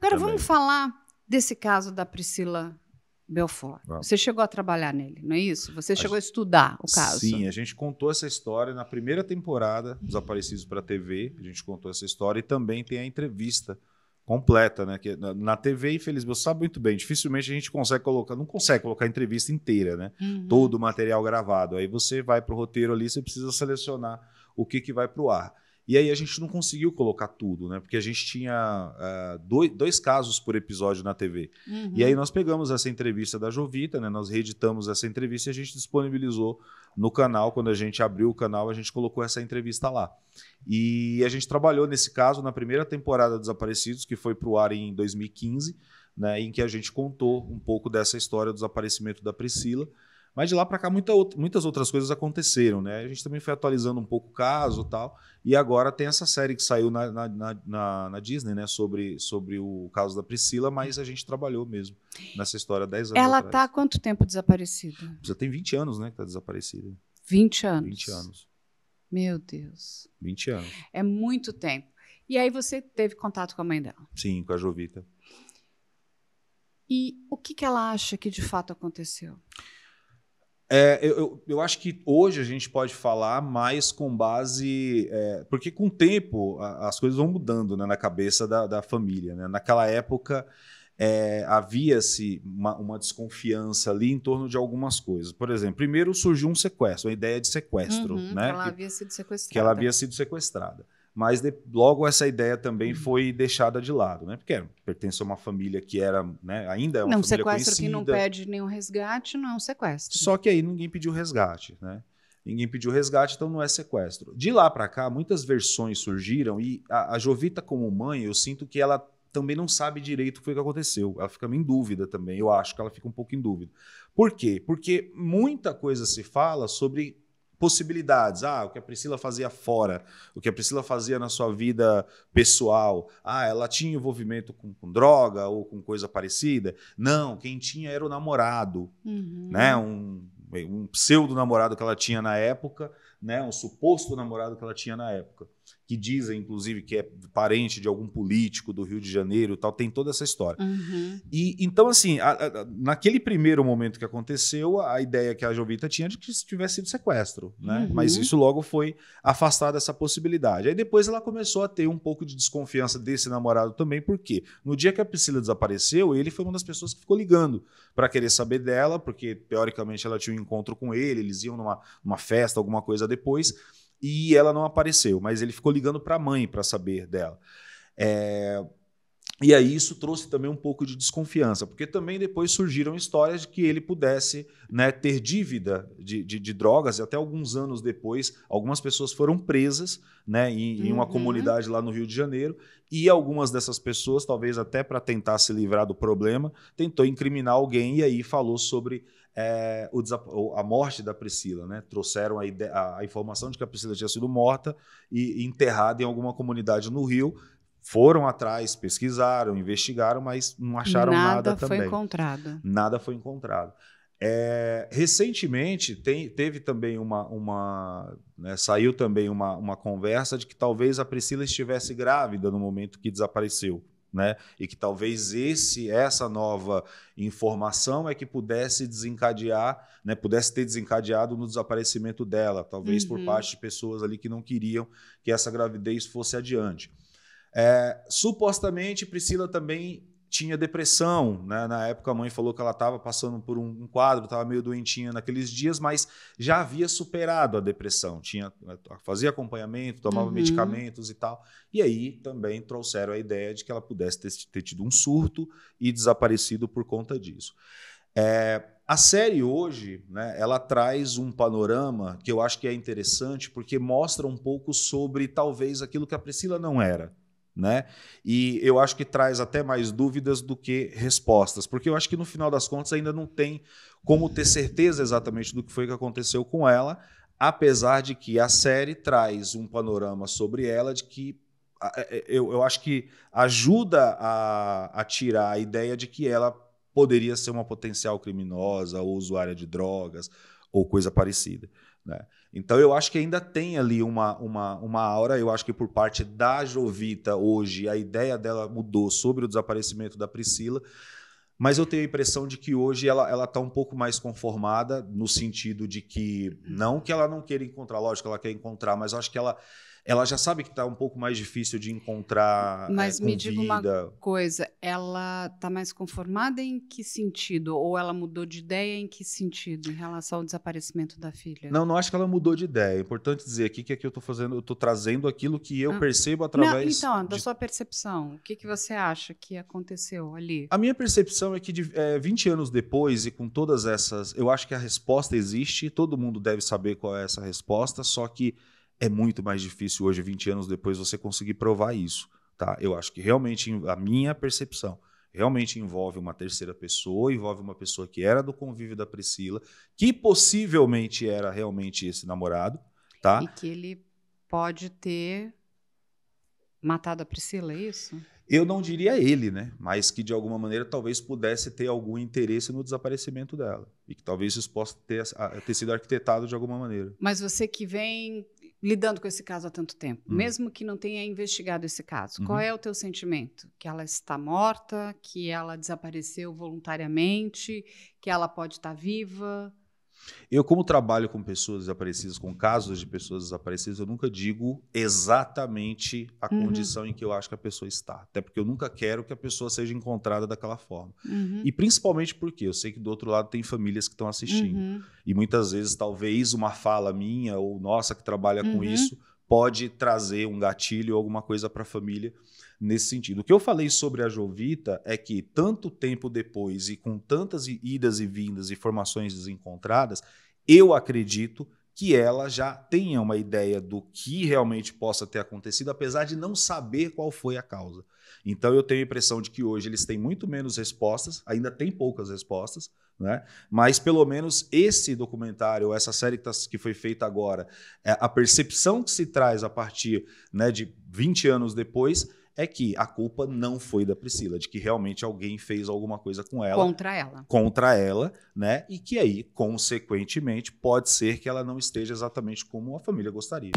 Agora também. vamos falar desse caso da Priscila Belfort. Vamos. Você chegou a trabalhar nele, não é isso? Você chegou a estudar o caso. Sim, a gente contou essa história na primeira temporada dos Desaparecidos para a TV. A gente contou essa história e também tem a entrevista completa, né? Que na TV, infelizmente, você sabe muito bem, dificilmente a gente não consegue colocar a entrevista inteira, né? Todo o material gravado. Aí você vai para o roteiro ali, você precisa selecionar o que vai para o ar. E aí a gente não conseguiu colocar tudo, né? Porque a gente tinha dois casos por episódio na TV. E aí nós pegamos essa entrevista da Jovita, né? Nós reeditamos essa entrevista e a gente disponibilizou no canal. Quando a gente abriu o canal, a gente colocou essa entrevista lá. E a gente trabalhou nesse caso na primeira temporada dos Desaparecidos, que foi para o ar em 2015, né? Em que a gente contou um pouco dessa história do desaparecimento da Priscila. Mas de lá para cá muitas outras coisas aconteceram, né? A gente também foi atualizando um pouco o caso e tal. E agora tem essa série que saiu na Disney, né? Sobre o caso da Priscila, mas a gente trabalhou mesmo nessa história há 10 anos Ela atrás. está há quanto tempo desaparecida? Já tem 20 anos, né? Que está desaparecida. 20 anos. 20 anos. Meu Deus. 20 anos. É muito tempo. E aí você teve contato com a mãe dela? Sim, com a Jovita. E o que ela acha que de fato aconteceu? Eu acho que hoje a gente pode falar mais com base... porque com o tempo as coisas vão mudando, né, na cabeça da família. Né? Naquela época havia-se uma desconfiança ali em torno de algumas coisas. Por exemplo, primeiro surgiu um sequestro, uma ideia de sequestro. Né? Que ela havia sido sequestrada. Que ela havia sido sequestrada. Mas logo essa ideia também foi deixada de lado, né? Porque pertence a uma família que era, né, ainda é uma família conhecida. Um sequestro que não pede nenhum resgate não é um sequestro. Só que aí ninguém pediu resgate, né? Ninguém pediu resgate, então não é sequestro. De lá para cá, muitas versões surgiram e a Jovita, como mãe, eu sinto que ela também não sabe direito o que foi que aconteceu. Ela fica meio em dúvida também. Eu acho que ela fica um pouco em dúvida. Por quê? Porque muita coisa se fala sobre possibilidades, o que a Priscila fazia fora, o que a Priscila fazia na sua vida pessoal, ela tinha envolvimento com droga ou com coisa parecida. Não, quem tinha era o namorado, né? Um pseudo-namorado que ela tinha na época, né? Um suposto namorado que ela tinha na época, que dizem, inclusive, que é parente de algum político do Rio de Janeiro e tal, tem toda essa história. E então, assim, naquele primeiro momento que aconteceu, a ideia que a Jovita tinha de que tivesse sido sequestro, né? Mas isso logo foi afastado dessa possibilidade. Aí depois ela começou a ter um pouco de desconfiança desse namorado também, porque no dia que a Priscila desapareceu, ele foi uma das pessoas que ficou ligando para querer saber dela, porque teoricamente ela tinha um encontro com ele, eles iam numa festa, alguma coisa depois, e ela não apareceu, mas ele ficou ligando para a mãe para saber dela. E aí isso trouxe também um pouco de desconfiança, porque também depois surgiram histórias de que ele pudesse, né, ter dívida de drogas, e até alguns anos depois, algumas pessoas foram presas, né, em uma comunidade lá no Rio de Janeiro, e algumas dessas pessoas, talvez até para tentar se livrar do problema, tentou incriminar alguém e aí falou sobre a morte da Priscila, né? Trouxeram a informação de que a Priscila tinha sido morta e enterrada em alguma comunidade no Rio. Foram atrás, pesquisaram, investigaram, mas não acharam nada também. Nada foi encontrado. Recentemente teve também né, saiu também uma conversa de que talvez a Priscila estivesse grávida no momento que desapareceu. Né? E que talvez essa nova informação é que pudesse desencadear, né, pudesse ter desencadeado no desaparecimento dela, talvez por parte de pessoas ali que não queriam que essa gravidez fosse adiante. Supostamente Priscila também tinha depressão, né? Na época a mãe falou que ela estava passando por um quadro, estava meio doentinha naqueles dias, mas já havia superado a depressão, fazia acompanhamento, tomava medicamentos e tal, e aí também trouxeram a ideia de que ela pudesse ter tido um surto e desaparecido por conta disso. A série hoje, né, ela traz um panorama que eu acho que é interessante, porque mostra um pouco sobre talvez aquilo que a Priscila não era. Né? E eu acho que traz até mais dúvidas do que respostas, porque eu acho que no final das contas ainda não tem como ter certeza exatamente do que foi que aconteceu com ela, apesar de que a série traz um panorama sobre ela de que eu acho que ajuda a tirar a ideia de que ela poderia ser uma potencial criminosa ou usuária de drogas ou coisa parecida. Né? Então eu acho que ainda tem ali uma aura, eu acho que por parte da Jovita hoje, a ideia dela mudou sobre o desaparecimento da Priscila, mas eu tenho a impressão de que hoje ela está um pouco mais conformada, no sentido de que, não que ela não queira encontrar, lógico que ela quer encontrar, mas eu acho que ela já sabe que está um pouco mais difícil de encontrar Mas com me diga uma vida. coisa, ela está mais conformada em que sentido? Ou ela mudou de ideia em que sentido em relação ao desaparecimento da filha? Não acho que ela mudou de ideia. É importante dizer aqui que aqui eu estou trazendo aquilo que eu Ah, percebo não, através então, da de. sua percepção, o que que você acha que aconteceu ali? A minha percepção é que 20 anos depois, e com todas essas. Eu acho que a resposta existe, todo mundo deve saber qual é essa resposta, só que é muito mais difícil hoje, 20 anos depois, você conseguir provar isso. Tá? Eu acho que realmente, a minha percepção, realmente envolve uma terceira pessoa, envolve uma pessoa que era do convívio da Priscila, que possivelmente era realmente esse namorado. E Tá? que ele pode ter matado a Priscila, é isso? Eu não diria ele, né? Mas que de alguma maneira talvez pudesse ter algum interesse no desaparecimento dela. E que talvez isso possa ter sido arquitetado de alguma maneira. Mas você que vem lidando com esse caso há tanto tempo, Hum. mesmo que não tenha investigado esse caso, Uhum. qual é o teu sentimento? Que ela está morta, que ela desapareceu voluntariamente, que ela pode estar viva? Eu, como trabalho com pessoas desaparecidas, com casos de pessoas desaparecidas, eu nunca digo exatamente a condição em que eu acho que a pessoa está. Até porque eu nunca quero que a pessoa seja encontrada daquela forma. E principalmente porque eu sei que do outro lado tem famílias que estão assistindo. E muitas vezes, talvez, uma fala minha ou nossa que trabalha com isso pode trazer um gatilho ou alguma coisa para a família nesse sentido. O que eu falei sobre a Jovita é que tanto tempo depois e com tantas idas e vindas e informações desencontradas, eu acredito que ela já tenha uma ideia do que realmente possa ter acontecido, apesar de não saber qual foi a causa. Então eu tenho a impressão de que hoje eles têm muito menos respostas, ainda tem poucas respostas, né? Mas pelo menos esse documentário, essa série que foi feita agora, a percepção que se traz a partir, né, de 20 anos depois, é que a culpa não foi da Priscila, de que realmente alguém fez alguma coisa com ela. Contra ela, né? E que aí, consequentemente, pode ser que ela não esteja exatamente como a família gostaria.